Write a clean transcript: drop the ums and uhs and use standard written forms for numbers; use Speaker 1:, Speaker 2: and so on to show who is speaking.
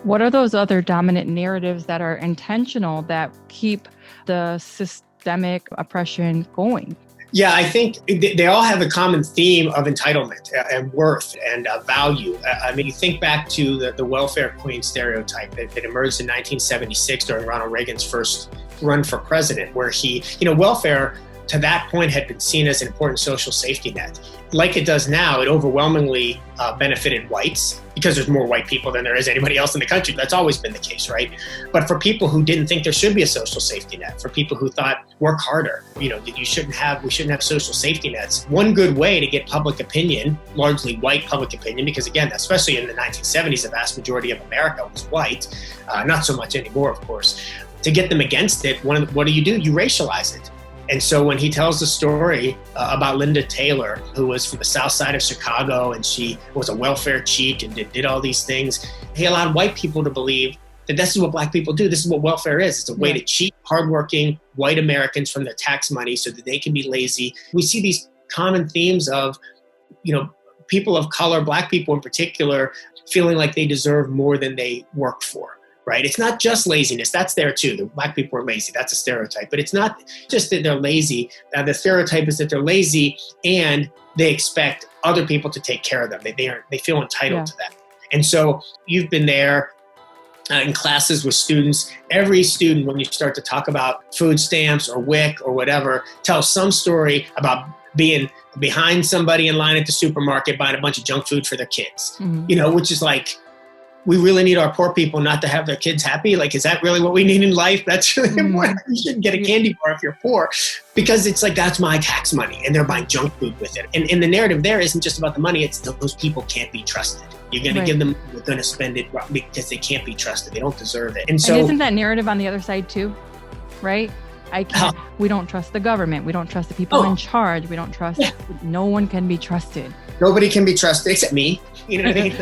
Speaker 1: What are those other dominant narratives that are intentional that keep the systemic oppression going?
Speaker 2: Yeah, I think they all have a common theme of entitlement and worth and value. I mean, you think back to the welfare queen stereotype that emerged in 1976 during Ronald Reagan's first run for president, where welfare to that point had been seen as an important social safety net. Like it does now, it overwhelmingly benefited whites because there's more white people than there is anybody else in the country. That's always been the case, right? But for people who didn't think there should be a social safety net, for people who thought work harder, we shouldn't have social safety nets. One good way to get public opinion, largely white public opinion, because again, especially in the 1970s, the vast majority of America was white, not so much anymore, of course. To get them against it, what do? You racialize it. And so when he tells the story about Linda Taylor, who was from the south side of Chicago, and she was a welfare cheat and did all these things, he allowed white people to believe that this is what black people do. This is what welfare is. It's a way to cheat hardworking white Americans from their tax money so that they can be lazy. We see these common themes of, people of color, black people in particular, feeling like they deserve more than they work for. Right? It's not just laziness. That's there too. The black people are lazy. That's a stereotype. But it's not just that they're lazy. The stereotype is that they're lazy and they expect other people to take care of them. They feel entitled to that. And so you've been there in classes with students. Every student, when you start to talk about food stamps or WIC or whatever, tells some story about being behind somebody in line at the supermarket buying a bunch of junk food for their kids, which is like, we really need our poor people not to have their kids happy. Like, is that really what we need in life? That's really important. You shouldn't get a candy bar if you're poor, because it's like, that's my tax money and they're buying junk food with it. And the narrative there isn't just about the money. It's those people can't be trusted. You're going to give them, you're going to spend it because they can't be trusted. They don't deserve it. And so,
Speaker 1: isn't that narrative on the other side too? Right? We don't trust the government. We don't trust the people in charge. We don't trust, no one can be trusted.
Speaker 2: Nobody can be trusted except me. You know what I mean?